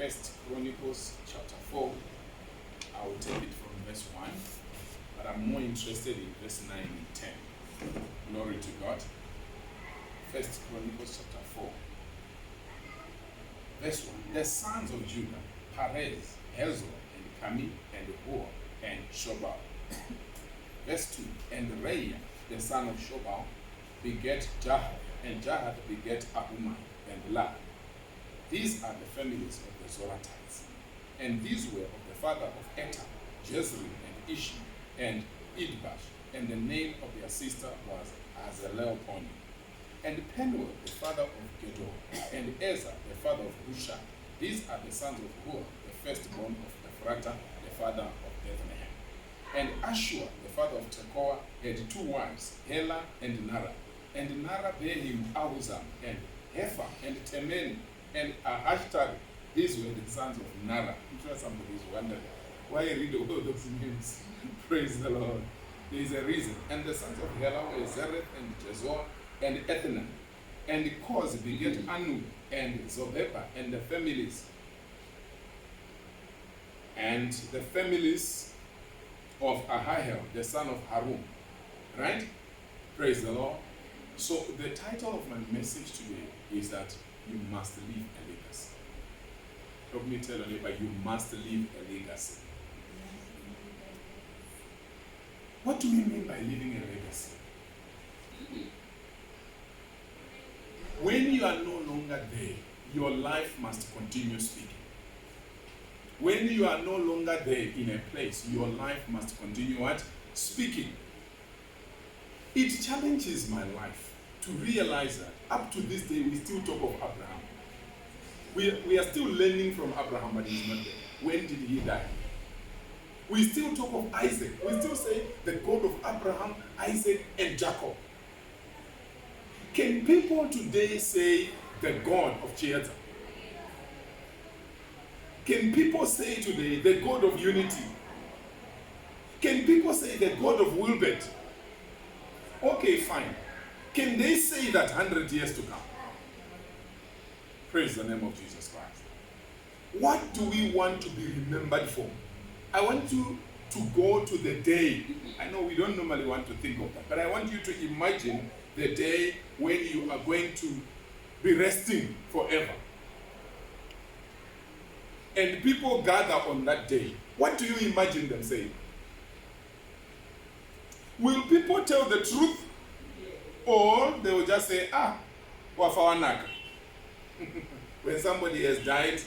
First Chronicles chapter 4. I will take it from verse 1, but I'm more interested in verse 9 and 10. Glory to God. First Chronicles chapter 4. Verse 1. The sons of Judah, Perez, Hezron, and Carmi, and Hur, and Shobal. Verse 2. And Reah, the son of Shobal, begat Jahath, and Jahath begat Ahumai, and Lad. These are the families of the Zoratites. And these were of the father of Etam, Jezreel, and Ishi, and Idbash, and the name of their sister was Azaleoponi. And Penuel, the father of Gedor, and Ezer, the father of Hushai. These are the sons of Hur, the firstborn of Ephrata, the father of Bethlehem. And Ashua, the father of Tekoa, had two wives, Hela and Nara. And Nara bare him Ahuzam, and Hepher, and Temen, and Ahashtari. These were the sons of Nara. I'm sure somebody is wondering why I read all those names. Praise the Lord. There is a reason. And the sons of Hela were Zereth and Jezor and Ethanan. And Koz begat Anu and Zobeba and the families. And the families of Ahiel, the son of Harun. Right? Praise the Lord. So the title of my message today is that you must leave a legacy. Help me tell your neighbor, you must leave a legacy. What do we mean by leaving a legacy? When you are no longer there, your life must continue speaking. When you are no longer there in a place, your life must continue what? Speaking. It challenges my life to realize that up to this day we still talk of Abraham. We are still learning from Abraham, but he's not there. When did he die? We still talk of Isaac. We still say the God of Abraham, Isaac, and Jacob. Can people today say the God of Chieta? Can people say today the God of unity? Can people say the God of Wilbert? Okay, fine. Can they say that 100 years to come? Praise the name of Jesus Christ. What do we want to be remembered for? I want you to go to the day. I know we don't normally want to think of that, but I want you to imagine the day when you are going to be resting forever. And people gather on that day. What do you imagine them saying? Will people tell the truth? Or they will just say, wafawanaka. When somebody has died,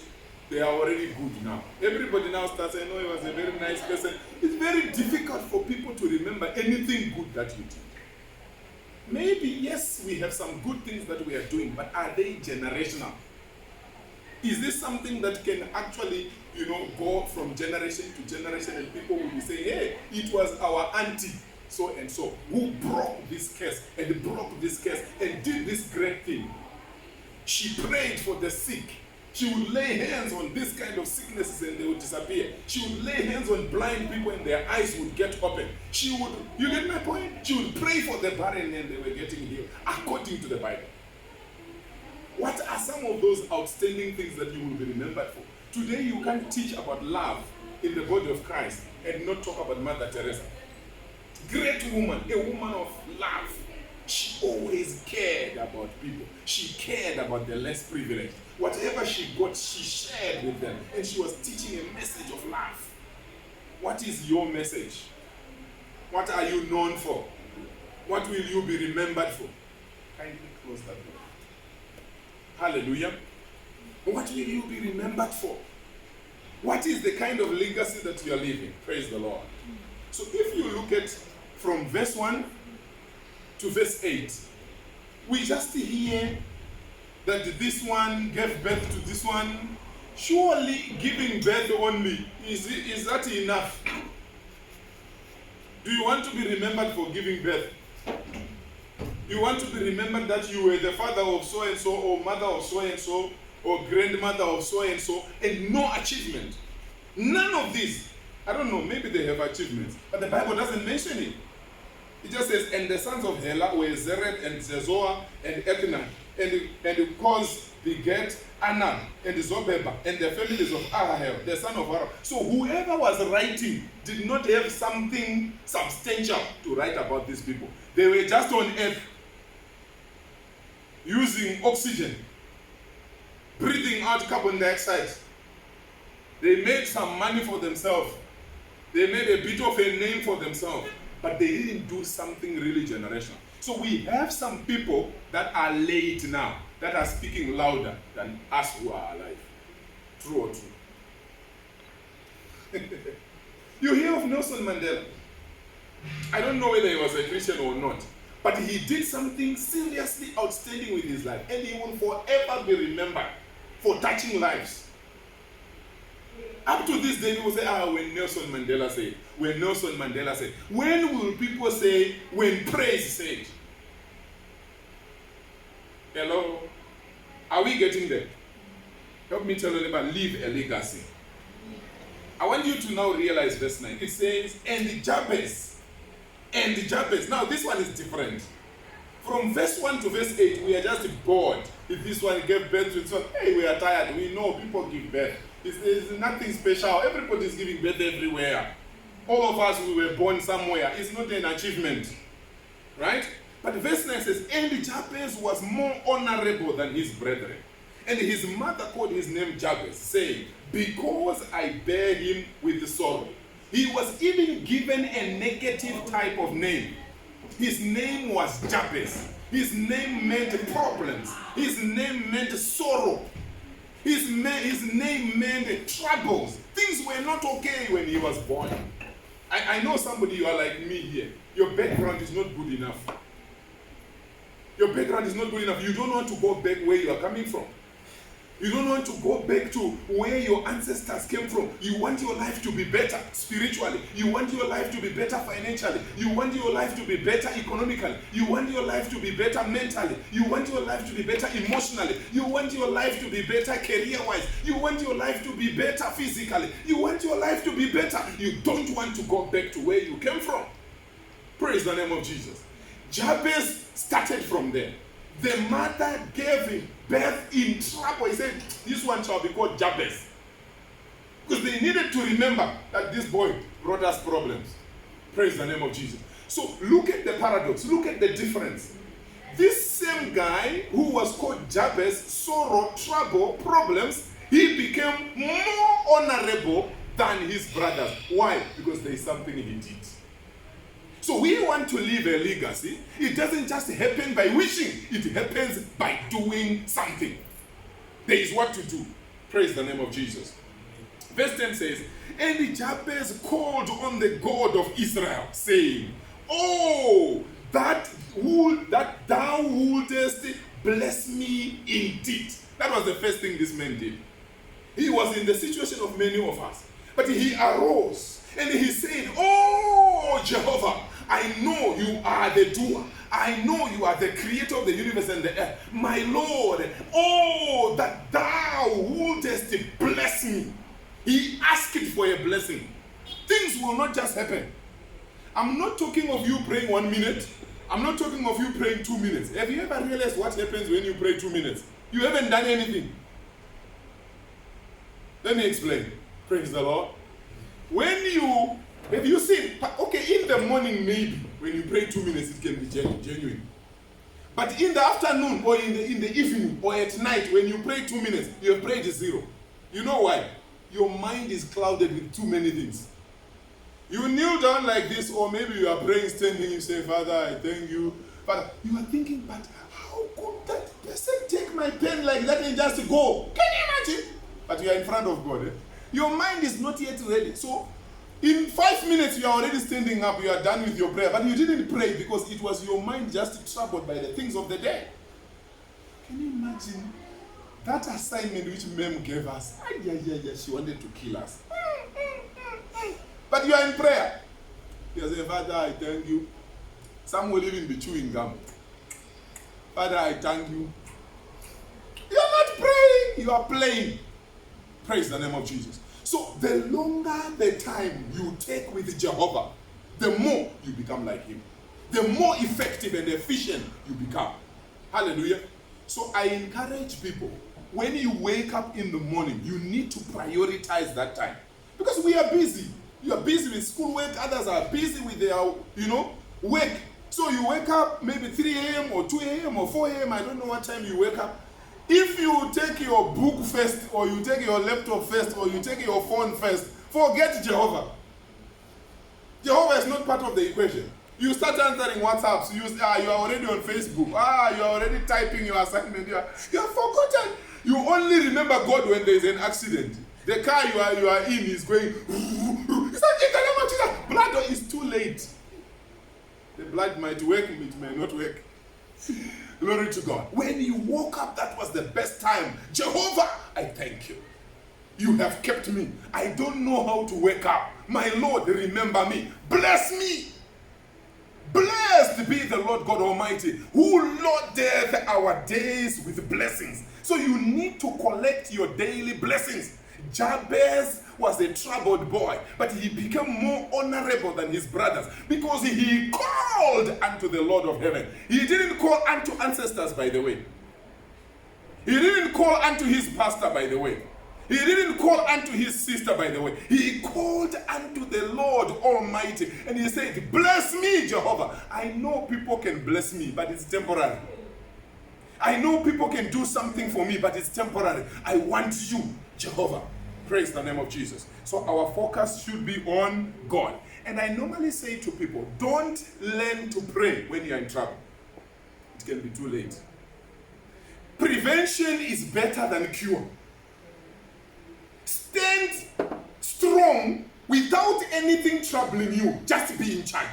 they are already good now. Everybody now starts saying, no, he was a very nice person. It's very difficult for people to remember anything good that you did. Maybe, yes, we have some good things that we are doing, but are they generational? Is this something that can actually, go from generation to generation and people will be saying, hey, it was our auntie, so and so, who broke this curse and broke this curse and did this great thing. She prayed for the sick. She would lay hands on this kind of sicknesses and they would disappear. She would lay hands on blind people and their eyes would get open. She would, you get my point? She would pray for the barren and they were getting healed according to the Bible. What are some of those outstanding things that you will be remembered for? Today you can't teach about love in the body of Christ and not talk about Mother Teresa. Great woman, a woman of love. She always cared about people. She cared about the less privileged. Whatever she got, she shared with them. And she was teaching a message of love. What is your message? What are you known for? What will you be remembered for? Kindly close that door. Hallelujah. What will you be remembered for? What is the kind of legacy that you are leaving? Praise the Lord. So if you look at from verse 1 to verse 8, we just hear that this one gave birth to this one. Surely giving birth only, is that enough? Do you want to be remembered for giving birth? You want to be remembered that you were the father of so-and-so, or mother of so-and-so, or grandmother of so-and-so, and no achievement. None of this. I don't know, maybe they have achievements, but the Bible doesn't mention it. It just says, and the sons of Hela were Zereth and Zezor and Ethanan, and Koz beget Anan and Zobeba and the families of Ahahel, the son of Aaron. So whoever was writing did not have something substantial to write about these people. They were just on earth, using oxygen, breathing out carbon dioxide. They made some money for themselves. They made a bit of a name for themselves, but they didn't do something really generational. So we have some people that are late now, that are speaking louder than us who are alive. True or true? You hear of Nelson Mandela. I don't know whether he was a Christian or not, but he did something seriously outstanding with his life, and he will forever be remembered for touching lives. Up to this day, people say, when Nelson Mandela said, when Nelson Mandela said. When will people say, when praise said? Hello? Are we getting there? Help me tell you about leave a legacy. I want you to now realize verse 9. It says, and Jabez. And Jabez. Now this one is different. From verse 1 to verse 8, we are just bored. If this one gave birth to this one, hey, we are tired. We know people give birth. It's nothing special. Everybody is giving birth everywhere. All of us, we were born somewhere. It's not an achievement. Right? But verse 9 says, and Jabez was more honorable than his brethren. And his mother called his name Jabez, saying, because I bear him with sorrow. He was even given a negative type of name. His name was Jabez. His name meant problems. His name meant sorrow. His name meant troubles. Things were not okay when he was born. I know somebody, you are like me here. Your background is not good enough. Your background is not good enough. You don't want to go back where you are coming from. You don't want to go back to where your ancestors came from. You want your life to be better spiritually. You want your life to be better financially. You want your life to be better economically. You want your life to be better mentally. You want your life to be better emotionally. You want your life to be better career-wise. You want your life to be better physically. You want your life to be better. You don't want to go back to where you came from. Praise the name of Jesus. Jabez started from there. The mother gave him birth in trouble. He said, this one shall be called Jabez. Because they needed to remember that this boy brought us problems. Praise the name of Jesus. So look at the paradox. Look at the difference. This same guy who was called Jabez, sorrow, trouble, problems, he became more honorable than his brothers. Why? Because there is something he did. So we want to leave a legacy. It doesn't just happen by wishing. It happens by doing something. There is what to do. Praise the name of Jesus. Verse 10 says, and Jabez called on the God of Israel, saying, oh, that thou wouldest bless me indeed. That was the first thing this man did. He was in the situation of many of us. But he arose and he said, oh, Jehovah, I know you are the doer. I know you are the creator of the universe and the earth. My Lord, oh, that thou wouldest bless me. He asked for a blessing. Things will not just happen. I'm not talking of you praying 1 minute. I'm not talking of you praying 2 minutes. Have you ever realized what happens when you pray 2 minutes? You haven't done anything. Let me explain. Praise the Lord. Have you seen, okay, in the morning maybe, when you pray 2 minutes, it can be genuine. But in the afternoon, or in the evening, or at night, when you pray 2 minutes, you have prayed 0. You know why? Your mind is clouded with too many things. You kneel down like this, or maybe you are praying standing, you say, Father, I thank you. But you are thinking, but how could that person take my pen like that and just go? Can you imagine? But you are in front of God. Your mind is not yet ready. So, in 5 minutes, you are already standing up, you are done with your prayer. But you didn't pray because it was your mind just troubled by the things of the day. Can you imagine that assignment which Mem gave us? She wanted to kill us. But you are in prayer. You say, Father, I thank you. Some will even be chewing gum. Father, I thank you. You are not praying, you are playing. Praise the name of Jesus. So the longer the time you take with Jehovah, the more you become like him. The more effective and efficient you become. Hallelujah. So I encourage people when you wake up in the morning, you need to prioritize that time. Because we are busy. You are busy with schoolwork, others are busy with their, work. So you wake up maybe 3 a.m. or 2 a.m. or 4 a.m. I don't know what time you wake up. If you take your book first, or you take your laptop first, or you take your phone first, forget Jehovah. Jehovah is not part of the equation. You start answering WhatsApps, you are already on Facebook, you are already typing your assignment, you have forgotten. You only remember God when there is an accident. The car you are in is going, it's like, in the name of Jesus, blood is too late. The blood might work, it may not work. Glory to God. When you woke up, that was the best time. Jehovah, I thank you. You have kept me. I don't know how to wake up. My Lord, remember me. Bless me. Blessed be the Lord God Almighty, who loadeth our days with blessings. So you need to collect your daily blessings. Jabez was a troubled boy, but he became more honorable than his brothers because he called unto the Lord of heaven. He didn't call unto ancestors, by the way. He didn't call unto his pastor, by the way. He didn't call unto his sister, by the way. He called unto the Lord Almighty. And he said, bless me, Jehovah. I know people can bless me, but it's temporary. I know people can do something for me, but it's temporary. I want you, Jehovah. Praise the name of Jesus. So our focus should be on God. And I normally say to people, don't learn to pray when you're in trouble. It can be too late. Prevention is better than cure. Stand strong without anything troubling you. Just be in charge.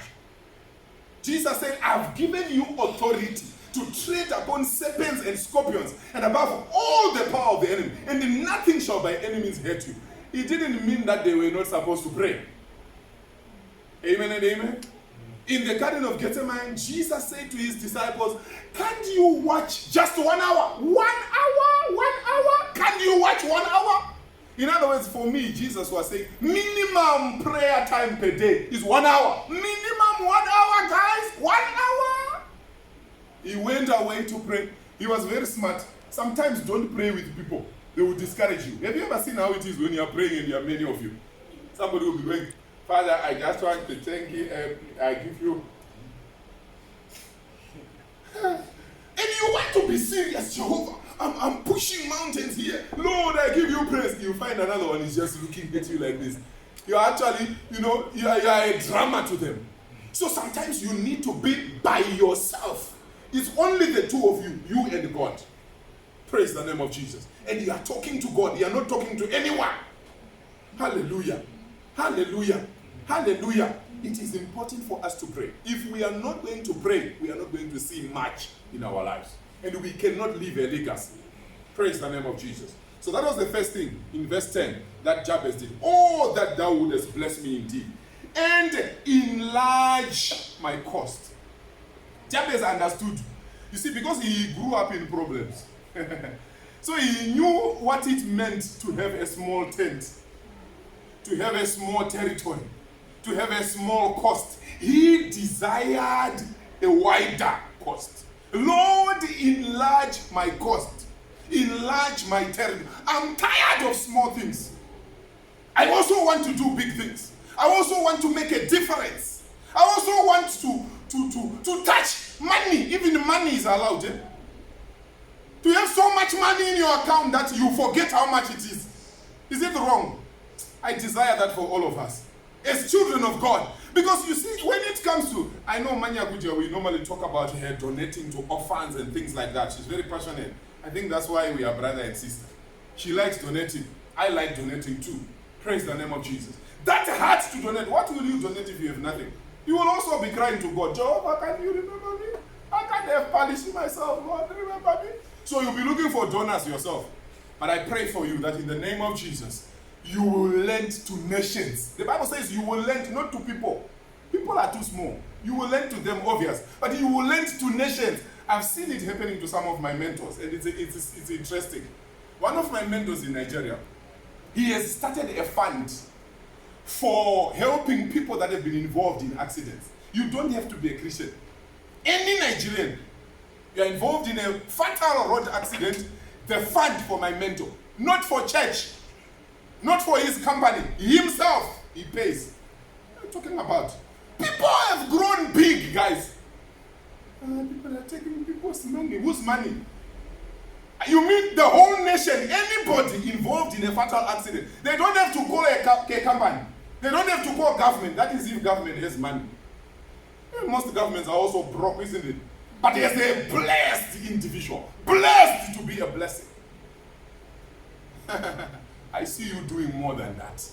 Jesus said, I've given you authority to tread upon serpents and scorpions, and above all the power of the enemy, and nothing shall by any means hurt you. It didn't mean that they were not supposed to pray. Amen and amen. In the Garden of Gethsemane, Jesus said to his disciples, can't you watch just 1 hour? 1 hour? 1 hour? Can you watch 1 hour? In other words, for me, Jesus was saying, minimum prayer time per day is 1 hour. Minimum 1 hour, guys. 1 hour. He went away to pray. He was very smart. Sometimes don't pray with people. They will discourage you. Have you ever seen how it is when you are praying and there are many of you? Somebody will be going, Father, I just want to thank you. I give you. And you want to be serious, Jehovah. I'm pushing mountains here. Lord, I give you praise. You find another one is just looking at you like this. You're actually, you are a drama to them. So sometimes you need to be by yourself. It's only the two of you, you and God. Praise the name of Jesus. And you are talking to God. You are not talking to anyone. Hallelujah. Hallelujah. Hallelujah. It is important for us to pray. If we are not going to pray, we are not going to see much in our lives. And we cannot leave a legacy. Praise the name of Jesus. So that was the first thing in verse 10 that Jabez did. Oh, that thou wouldest bless me indeed, and enlarge my cost. Jabez understood. You see, because he grew up in problems. So he knew what it meant to have a small tent, to have a small territory, to have a small cost. He desired a wider cost. Lord, enlarge my cost. Enlarge my territory. I'm tired of small things. I also want to do big things. I also want to make a difference. I also want to touch money. Even money is allowed. Eh? To have so much money in your account that you forget how much it is. Is it wrong? I desire that for all of us. As children of God. Because you see, when it comes to, I know Manya Guja, we normally talk about her donating to orphans and things like that. She's very passionate. I think that's why we are brother and sister. She likes donating. I like donating too. Praise the name of Jesus. That heart to donate. What will you donate if you have nothing? You will also be crying to God, Jehovah, can you remember me? I can't have polishing myself, Lord, remember me? So you'll be looking for donors yourself. But I pray for you that in the name of Jesus, you will lend to nations. The Bible says you will lend not to people. People are too small. You will lend to them, obvious. But you will lend to nations. I've seen it happening to some of my mentors, and it's interesting. One of my mentors in Nigeria, he has started a fund for helping people that have been involved in accidents. You don't have to be a Christian. Any Nigerian, you are involved in a fatal road accident, the fund for my mentor. Not for church. Not for his company. Himself, he pays. What are you talking about? People have grown big, guys. People are taking people's money. Whose money? You mean the whole nation, anybody involved in a fatal accident. They don't have to call a company. They don't have to call government. That is if government has money. Most governments are also broke, isn't it? But there's a blessed individual. Blessed to be a blessing. I see you doing more than that.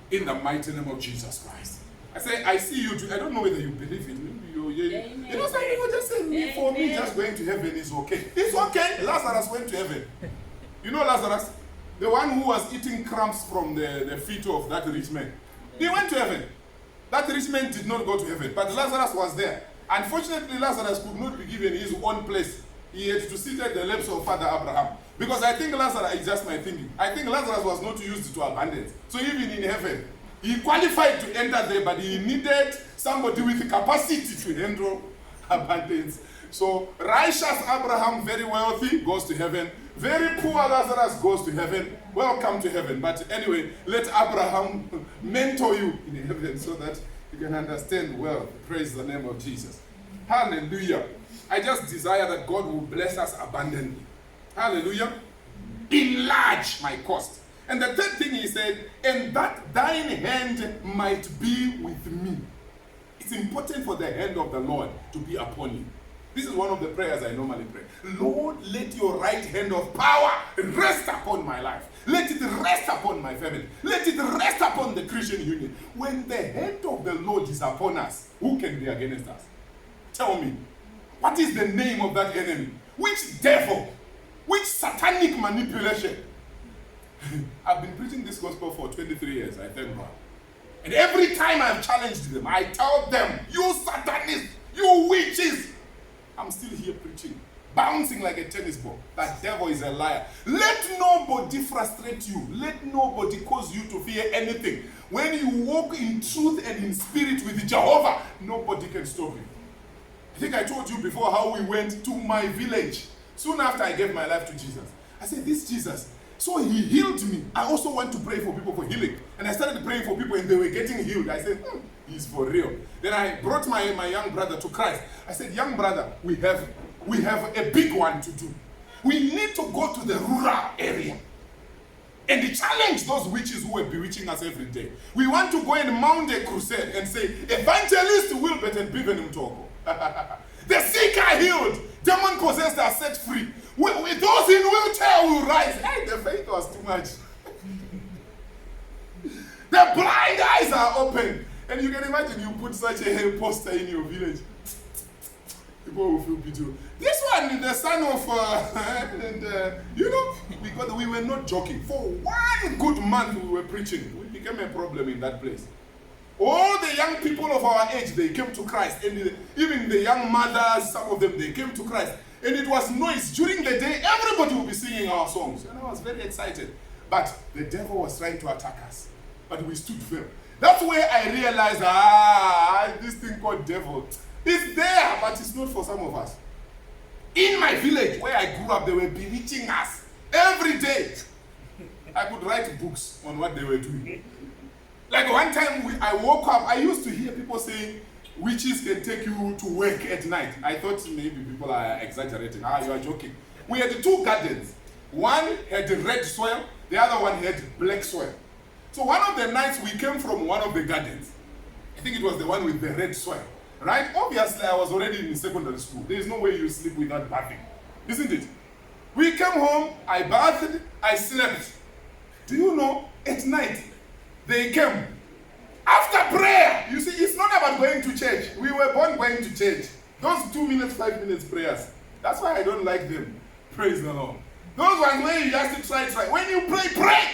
In the mighty name of Jesus Christ. I say, I see you do. I don't know whether you believe it. Maybe you know, some people just say, for me, just going to heaven is okay. It's okay. Lazarus went to heaven. You know Lazarus? The one who was eating crumbs from the feet of that rich man. He went to heaven. That rich man did not go to heaven, but Lazarus was there. Unfortunately, Lazarus could not be given his own place. He had to sit at the laps of Father Abraham. Because I think Lazarus, it's just my thinking, I think Lazarus was not used to abundance. So even in heaven, he qualified to enter there, but he needed somebody with the capacity to handle abundance. So righteous Abraham, very wealthy, goes to heaven. Very poor Lazarus goes to heaven. Welcome to heaven. But anyway, let Abraham mentor you in heaven so that you can understand well. Praise the name of Jesus. Hallelujah. I just desire that God will bless us abundantly. Hallelujah. Enlarge my cost. And the third thing he said, and that thine hand might be with me. It's important for the hand of the Lord to be upon you. This is one of the prayers I normally pray. Lord, let your right hand of power rest upon my life. Let it rest upon my family. Let it rest upon the Christian union. When the hand of the Lord is upon us, who can be against us? Tell me, what is the name of that enemy? Which devil? Which satanic manipulation? I've been preaching this gospel for 23 years, I thank God. And every time I've challenged them, I tell them, you satanists, you witches. I'm still here preaching, bouncing like a tennis ball. That devil is a liar. Let nobody frustrate you. Let nobody cause you to fear anything. When you walk in truth and in spirit with Jehovah, nobody can stop you. I think I told you before how we went to my village. Soon after I gave my life to Jesus, I said, this Jesus, so he healed me. I also want to pray for people for healing. And I started praying for people and they were getting healed. I said, he's for real. Then I brought my young brother to Christ. I said, young brother, we have a big one to do. We need to go to the rural area and challenge those witches who are bewitching us every day. We want to go and mount a crusade and say, Evangelist Wilbert and Biven Mtoko. The sick are healed. Demon possessed are set free. With those in wheelchair will rise. Hey, the faith was too much. The blind eyes are open. And you can imagine you put such a poster in your village. People will feel pity. This one, the son of, because we were not joking. For 1 good month we were preaching. We became a problem in that place. All the young people of our age, they came to Christ. And even the young mothers, some of them, they came to Christ. And it was noise. During the day, everybody would be singing our songs. And I was very excited. But the devil was trying to attack us. But we stood firm. That's where I realized, this thing called devil, it's there, but it's not for some of us. In my village, where I grew up, they were bewitching us every day. I could write books on what they were doing. Like one time I woke up, I used to hear people saying, witches can take you to work at night. I thought maybe people are exaggerating. You are joking. We had 2 gardens. One had red soil, the other one had black soil. So one of the nights we came from one of the gardens. I think it was the one with the red soil. Right? Obviously, I was already in secondary school. There is no way you sleep without bathing. Isn't it? We came home, I bathed, I slept. Do you know, at night, they came. After prayer, you see, it's not about going to church. We were born going to church. Those 2 minutes, 5 minutes prayers. That's why I don't like them. Praise the Lord. Those ones where you just try. When you pray, pray.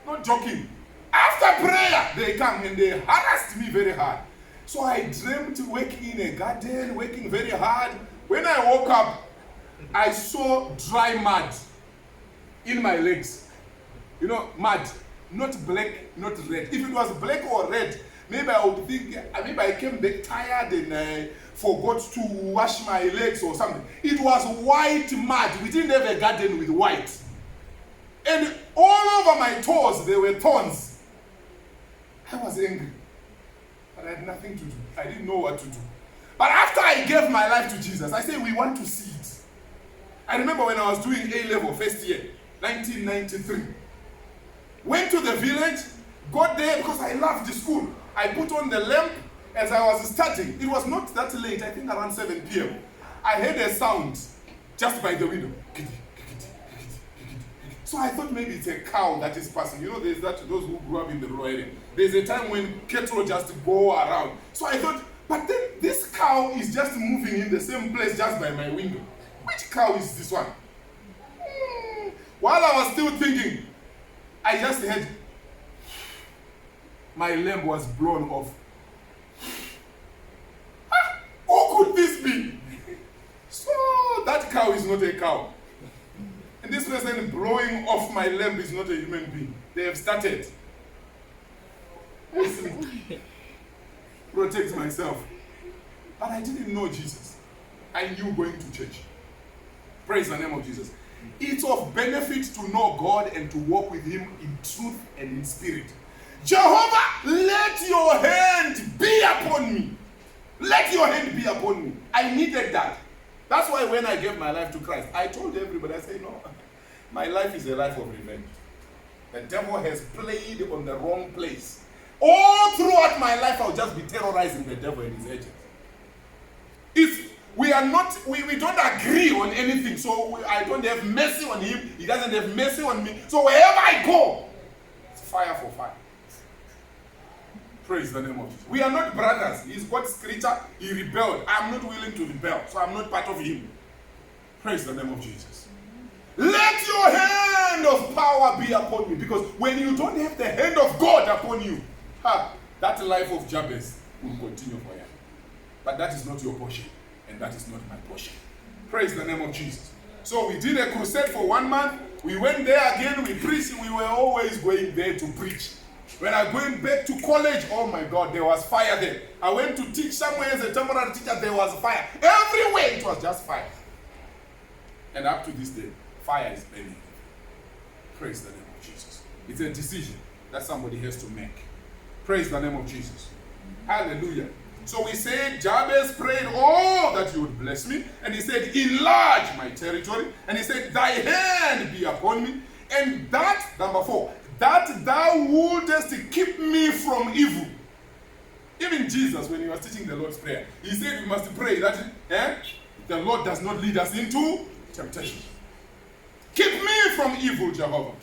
Not joking. After prayer, they come and they harassed me very hard. So I dreamt working in a garden, working very hard. When I woke up, I saw dry mud in my legs. You know, mud. Not black, not red. If it was black or red, maybe I would think, maybe I came back tired and I forgot to wash my legs or something. It was white mud. We didn't have a garden with white. And all over my toes, there were thorns. I was angry. But I had nothing to do. I didn't know what to do. But after I gave my life to Jesus, I said, we want to see it. I remember when I was doing A-level first year, 1993. Went to the village, got there because I loved the school. I put on the lamp as I was studying. It was not that late, I think around 7 p.m. I heard a sound just by the window. So I thought maybe it's a cow that is passing. You know, there's that, those who grew up in the rural area. There's a time when cattle just go around. So I thought, but then this cow is just moving in the same place just by my window. Which cow is this one? While I was still thinking, I just heard my lamp was blown off. Who could this be? So that cow is not a cow. And this person blowing off my lamp is not a human being. They have started. Protect myself. But I didn't know Jesus. I knew going to church. Praise the name of Jesus. It's of benefit to know God and to walk with Him in truth and in spirit. Jehovah, let your hand be upon me. Let your hand be upon me. I needed that. That's why when I gave my life to Christ, I told everybody, I said, no, my life is a life of revenge. The devil has played on the wrong place. All throughout my life, I'll just be terrorizing the devil and his agents. We don't agree on anything, so I don't have mercy on him, he doesn't have mercy on me. So wherever I go, it's fire for fire. Praise the name of Jesus. We are not brothers. He's God's creature, he rebelled. I'm not willing to rebel, so I'm not part of him. Praise the name of Jesus. Let your hand of power be upon me, because when you don't have the hand of God upon you, that life of Jabez will continue for you. But that is not your portion. And that is not my portion. Praise the name of Jesus. So we did a crusade for 1 month. We went there again. We preached. We were always going there to preach. When I went back to college, oh my God, there was fire there. I went to teach somewhere as a temporary teacher. There was fire. Everywhere it was just fire. And up to this day, fire is burning. Praise the name of Jesus. It's a decision that somebody has to make. Praise the name of Jesus. Hallelujah. So we said, Jabez prayed, oh, that you would bless me. And he said, enlarge my territory. And he said, thy hand be upon me. And that, number 4, that thou wouldest keep me from evil. Even Jesus, when he was teaching the Lord's Prayer, he said we must pray that the Lord does not lead us into temptation. Keep me from evil, Jehovah.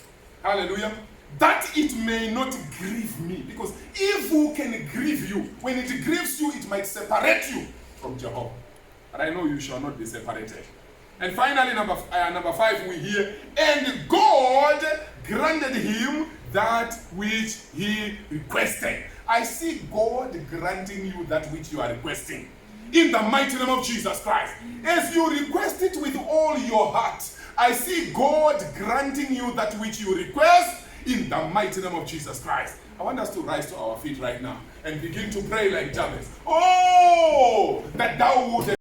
Hallelujah. That it may not grieve me. Because evil can grieve you. When it grieves you, it might separate you from Jehovah. But I know you shall not be separated. And finally, number 5, we hear, and God granted him that which he requested. I see God granting you that which you are requesting. In the mighty name of Jesus Christ. As you request it with all your heart, I see God granting you that which you request in the mighty name of Jesus Christ. I want us to rise to our feet right now and begin to pray like Jabez. Oh, that thou would